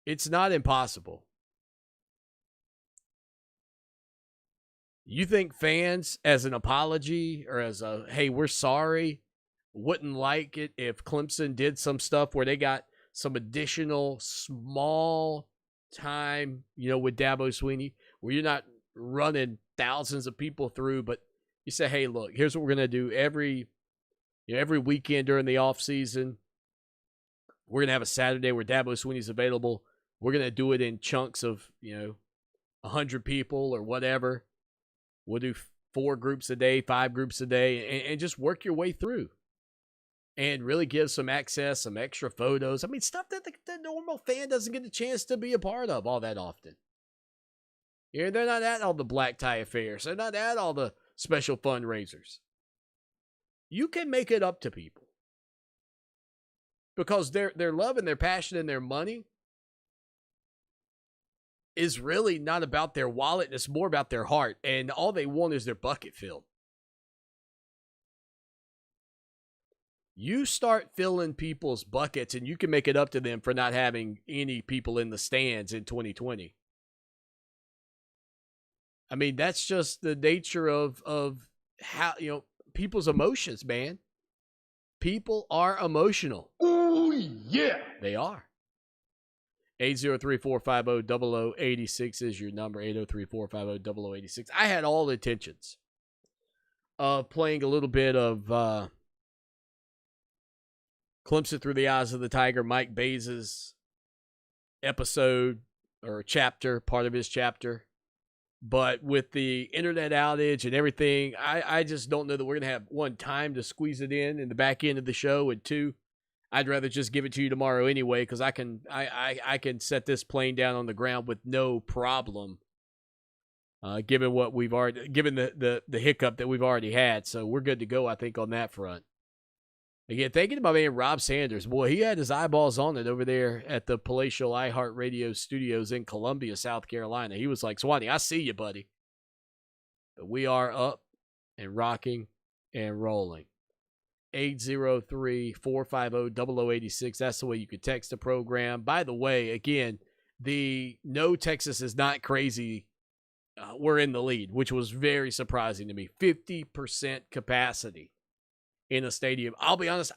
It's not impossible. You think fans, as an apology or as a, hey, we're sorry, wouldn't like it if Clemson did some stuff where they got some additional small time, with Dabo Swinney, where you're not running thousands of people through, but you say, hey, look, here's what we're going to do every weekend during the off season. We're going to have a Saturday where Dabo Swinney's available. We're going to do it in chunks of, 100 people or whatever. We'll do 4 groups a day, 5 groups a day, and just work your way through and really give some access, some extra photos. I mean, stuff that the normal fan doesn't get a chance to be a part of all that often. They're not at all the black tie affairs. They're not at all the special fundraisers. You can make it up to people because their love and their passion and their money is really not about their wallet. It's more about their heart. And all they want is their bucket filled. You start filling people's buckets and you can make it up to them for not having any people in the stands in 2020. I mean, that's just the nature of how, people's emotions, man. People are emotional. Oh, yeah. They are. 803-450-0086 is your number. 803-450-0086. I had all intentions of playing a little bit of Clemson Through the Eyes of the Tiger, Mike Bays' episode or chapter, part of his chapter. But with the internet outage and everything, I just don't know that we're going to have, 1, time to squeeze it in the back end of the show, and 2, I'd rather just give it to you tomorrow anyway, because I can set this plane down on the ground with no problem, given what we've already, given the hiccup that we've already had. So we're good to go, I think, on that front. Again, thank you to my man Rob Sanders. Boy, he had his eyeballs on it over there at the Palatial iHeartRadio studios in Columbia, South Carolina. He was like, Swanee, I see you, buddy. But we are up and rocking and rolling. 803-450-0086. That's the way you could text the program. By the way, again, the no Texas is not crazy. We're in the lead, which was very surprising to me. 50% capacity in a stadium. I'll be honest,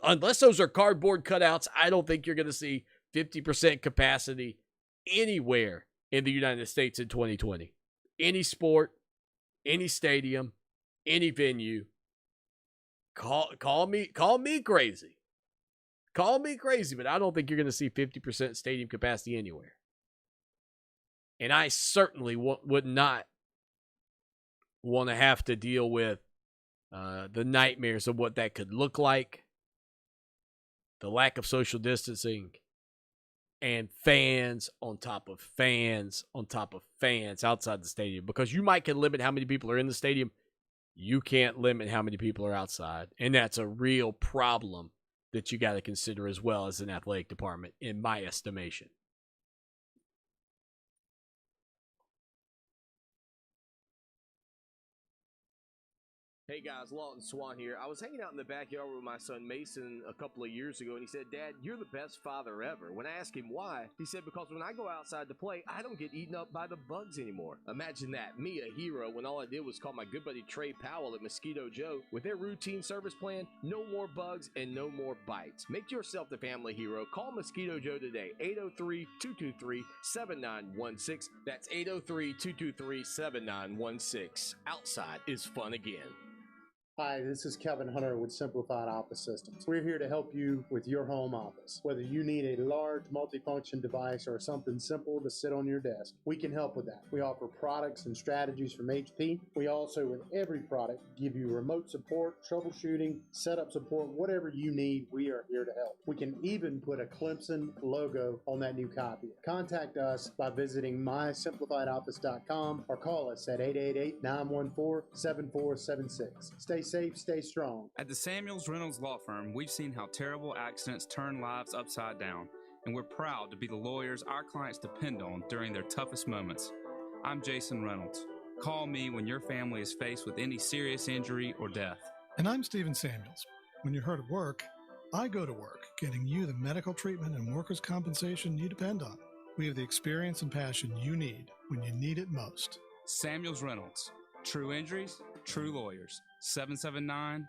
unless those are cardboard cutouts, I don't think you're going to see 50% capacity anywhere in the United States in 2020. Any sport, any stadium, any venue. Call me crazy. Call me crazy, but I don't think you're going to see 50% stadium capacity anywhere. And I certainly would not want to have to deal with the nightmares of what that could look like, the lack of social distancing, and fans on top of fans on top of fans outside the stadium. Because you can limit how many people are in the stadium. You can't limit how many people are outside. And that's a real problem that you got to consider as well as an athletic department, in my estimation. Hey guys, Lawton Swan here. I was hanging out in the backyard with my son Mason a couple of years ago, and he said, Dad, you're the best father ever. When I asked him why, he said, because when I go outside to play, I don't get eaten up by the bugs anymore. Imagine that, me a hero, when all I did was call my good buddy Trey Powell at Mosquito Joe. With their routine service plan, no more bugs and no more bites. Make yourself the family hero. Call Mosquito Joe today, 803-223-7916. That's 803-223-7916. Outside is fun again. Hi, this is Kevin Hunter with Simplified Office Systems. We're here to help you with your home office. Whether you need a large multifunction device or something simple to sit on your desk, we can help with that. We offer products and strategies from HP. We also, with every product, give you remote support, troubleshooting, setup support, whatever you need, we are here to help. We can even put a Clemson logo on that new copy. Contact us by visiting mysimplifiedoffice.com or call us at 888-914-7476. Stay safe, stay strong. At the Samuels Reynolds Law Firm, we've seen how terrible accidents turn lives upside down, and we're proud to be the lawyers our clients depend on during their toughest moments. I'm Jason Reynolds. Call me when your family is faced with any serious injury or death. And I'm Stephen Samuels. When you're hurt at work, I go to work getting you the medical treatment and workers' compensation you depend on. We have the experience and passion you need when you need it most. Samuels Reynolds. True injuries, true lawyers. 779-4000.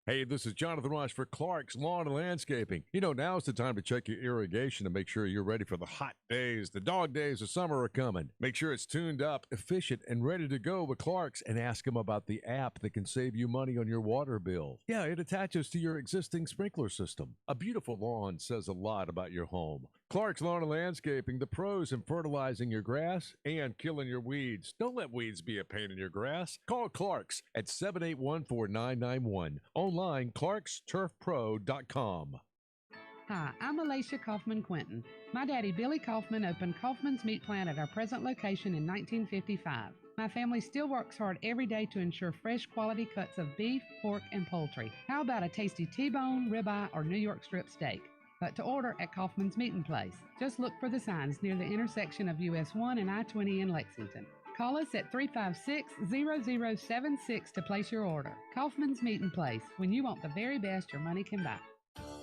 Hey, this is Jonathan Ross for Clark's Lawn and Landscaping. You know, now's the time to check your irrigation to make sure you're ready for the hot days. The dog days of summer are coming. Make sure it's tuned up, efficient, and ready to go with Clark's, and ask them about the app that can save you money on your water bill. Yeah, it attaches to your existing sprinkler system. A beautiful lawn says a lot about your home. Clark's Lawn and Landscaping, the pros in fertilizing your grass and killing your weeds. Don't let weeds be a pain in your grass. Call Clark's at 781-4991. Online, clarksturfpro.com. Hi, I'm Alicia Kaufman-Quinton. My daddy, Billy Kaufman, opened Kaufman's Meat Plant at our present location in 1955. My family still works hard every day to ensure fresh quality cuts of beef, pork, and poultry. How about a tasty T-bone, ribeye, or New York strip steak? But to order at Kaufman's Meeting Place. Just look for the signs near the intersection of US 1 and I-20 in Lexington. Call us at 356-0076 to place your order. Kaufman's Meeting Place, when you want the very best your money can buy.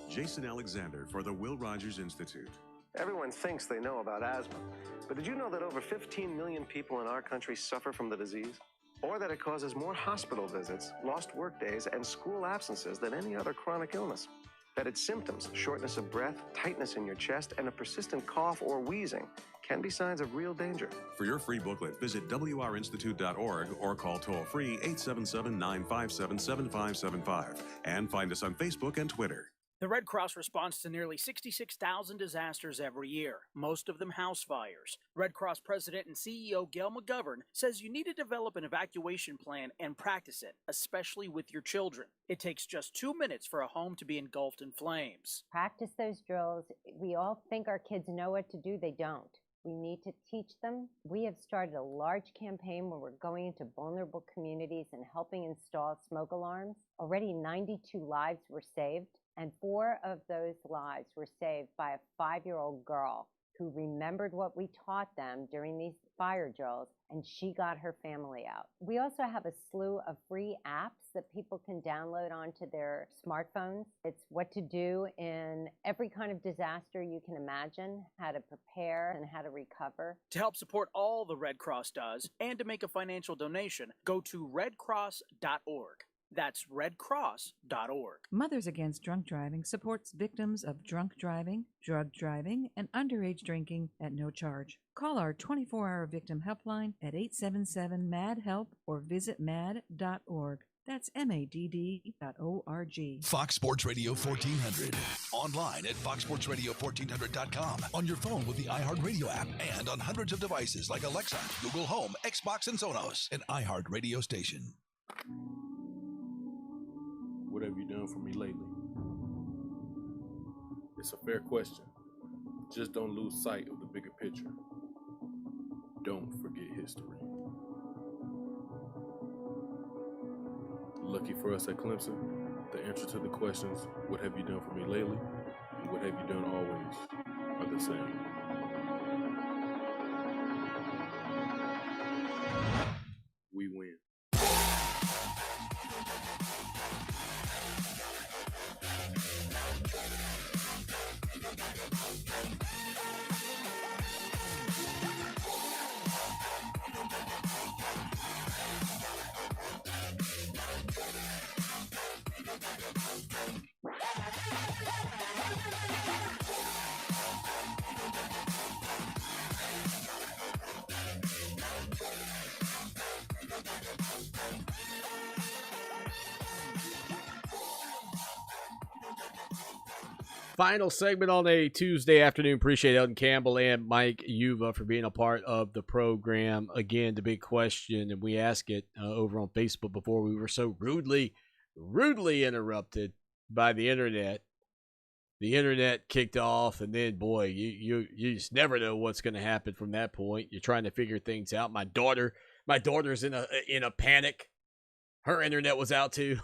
Jason Alexander for the Will Rogers Institute. Everyone thinks they know about asthma, but did you know that over 15 million people in our country suffer from the disease? Or that it causes more hospital visits, lost work days, and school absences than any other chronic illness? That its symptoms, shortness of breath, tightness in your chest, and a persistent cough or wheezing can be signs of real danger. For your free booklet, visit wrinstitute.org or call toll-free 877-957-7575 and find us on Facebook and Twitter. The Red Cross responds to nearly 66,000 disasters every year, most of them house fires. Red Cross President and CEO Gail McGovern says you need to develop an evacuation plan and practice it, especially with your children. It takes just 2 minutes for a home to be engulfed in flames. Practice those drills. We all think our kids know what to do. They don't. We need to teach them. We have started a large campaign where we're going into vulnerable communities and helping install smoke alarms. Already 92 lives were saved. And 4 of those lives were saved by a 5-year-old girl who remembered what we taught them during these fire drills, and she got her family out. We also have a slew of free apps that people can download onto their smartphones. It's what to do in every kind of disaster you can imagine, how to prepare and how to recover. To help support all the Red Cross does and to make a financial donation, go to redcross.org. That's redcross.org. Mothers Against Drunk Driving supports victims of drunk driving, drug driving, and underage drinking at no charge. Call our 24-hour victim helpline at 877-MAD-HELP or visit mad.org. That's MADD.org. Fox Sports Radio 1400. Online at foxsportsradio1400.com. On your phone with the iHeartRadio app and on hundreds of devices like Alexa, Google Home, Xbox, and Sonos. An iHeartRadio station. What have you done for me lately? It's a fair question. Just don't lose sight of the bigger picture. Don't forget history. Lucky for us at Clemson, the answer to the questions, what have you done for me lately, and what have you done always, are the same. We win. Final segment on a Tuesday afternoon. Appreciate Elton Campbell and Mike Yuva for being a part of the program. Again, the big question, and we asked it over on Facebook before we were so rudely interrupted by the internet. The internet kicked off, and then, boy, you just never know what's going to happen from that point. You're trying to figure things out. My daughter's in a panic. Her internet was out too.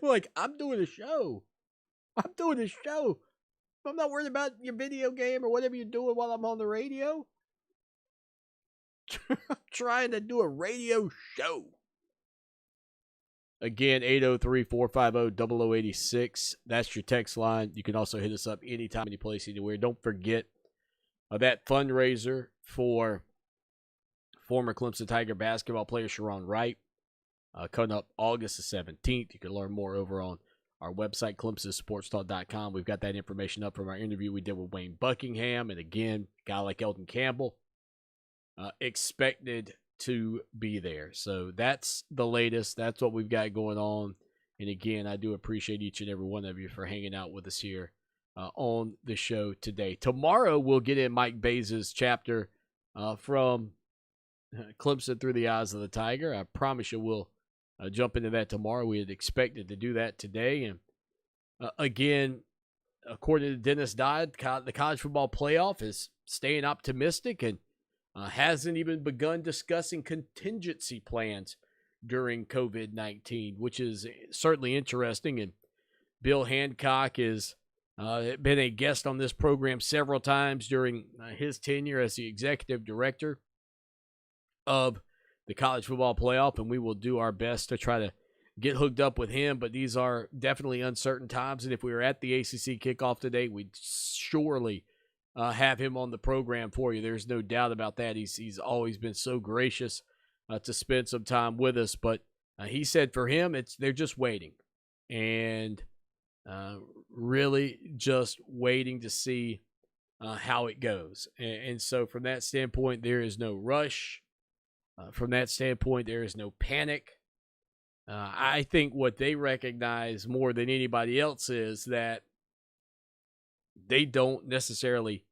Like, I'm doing a show. I'm not worried about your video game or whatever you're doing while I'm on the radio. I'm trying to do a radio show. Again, 803-450-0086. That's your text line. You can also hit us up anytime, any place, anywhere. Don't forget that fundraiser for former Clemson Tiger basketball player Sharon Wright, coming up August the 17th. You can learn more over on our website, ClemsonSportsTalk.com. We've got that information up from our interview we did with Wayne Buckingham. And again, a guy like Elton Campbell expected to be there. So that's the latest. That's what we've got going on. And again, I do appreciate each and every one of you for hanging out with us here on the show today. Tomorrow, we'll get in Mike Bays' chapter from Clemson Through the Eyes of the Tiger. I promise you we'll jump into that tomorrow. We had expected to do that today. And again, according to Dennis Dodd, the college football playoff is staying optimistic and hasn't even begun discussing contingency plans during COVID-19, which is certainly interesting. And Bill Hancock has been a guest on this program several times during his tenure as the executive director of the college football playoff, and we will do our best to try to get hooked up with him. But these are definitely uncertain times, and if we were at the ACC kickoff today, we'd surely have him on the program for you. There's no doubt about that. He's always been so gracious to spend some time with us. But he said for him, they're just waiting, and really just waiting to see how it goes. And so from that standpoint, there is no rush. From that standpoint, there is no panic. I think what they recognize more than anybody else is that they don't necessarily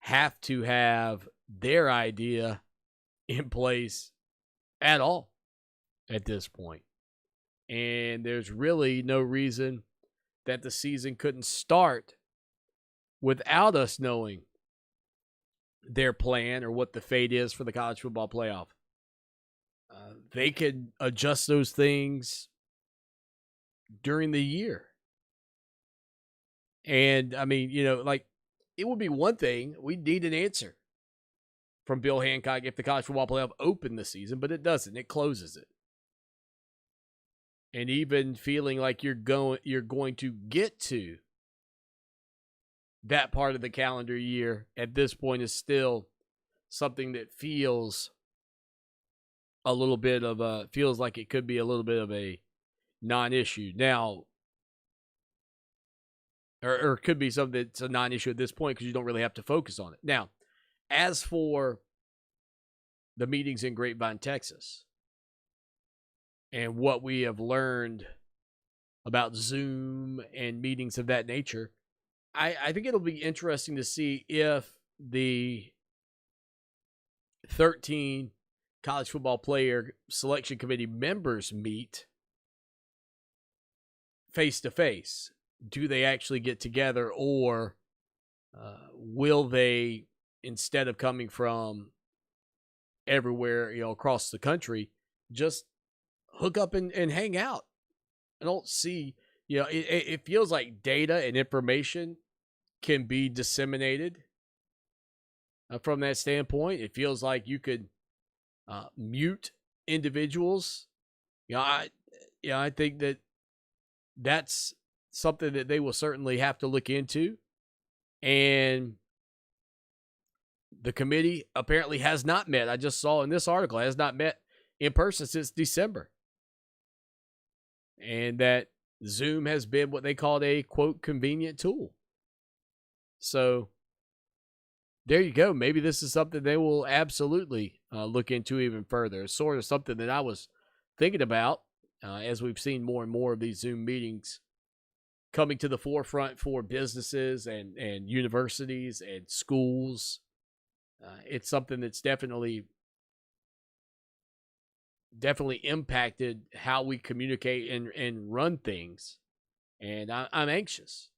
have to have their idea in place at all at this point. And there's really no reason that the season couldn't start without us knowing their plan or what the fate is for the college football playoff. They could adjust those things during the year. And, I mean, it would be one thing. We'd need an answer from Bill Hancock if the college football playoff opened the season, but it doesn't. It closes it. And even feeling like you're going to get to that part of the calendar year at this point is still something that feels a little bit of feels like it could be a little bit of a non-issue now, or it could be something that's a non-issue at this point because you don't really have to focus on it. Now, as for the meetings in Grapevine, Texas, and what we have learned about Zoom and meetings of that nature, I think it'll be interesting to see if the 13 college football player selection committee members meet face-to-face. Do they actually get together, or will they, instead of coming from everywhere, across the country, just hook up and hang out? I don't see, it feels like data and information can be disseminated from that standpoint. It feels like you could mute individuals. I think that's something that they will certainly have to look into. And the committee apparently has not met. I just saw in this article, has not met in person since December. And that Zoom has been what they called a, quote, convenient tool. So there you go. Maybe this is something they will absolutely look into even further. It's sort of something that I was thinking about as we've seen more and more of these Zoom meetings coming to the forefront for businesses and universities and schools. It's something that's definitely impacted how we communicate and run things. And I'm anxious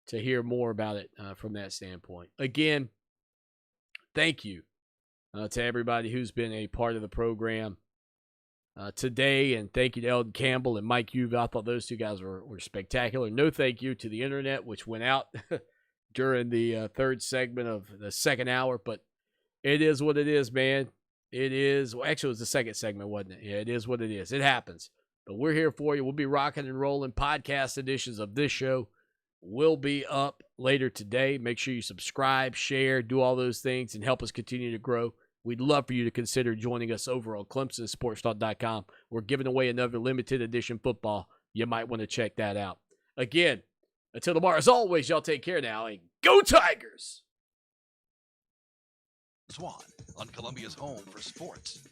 to hear more about it from that standpoint. Again, thank you to everybody who's been a part of the program today. And thank you to Eldon Campbell and Mike Uva. I thought those two guys were spectacular. No thank you to the internet, which went out during the third segment of the second hour. But it is what it is, man. It is. Well, actually, it was the second segment, wasn't it? Yeah, it is what it is. It happens. But we're here for you. We'll be rocking and rolling. Podcast editions of this show will be up later today. Make sure you subscribe, share, do all those things, and help us continue to grow. We'd love for you to consider joining us over on ClemsonSportsTalk.com. We're giving away another limited edition football. You might want to check that out. Again, until tomorrow, as always, y'all take care now, and go Tigers! Swan on Columbia's home for sports.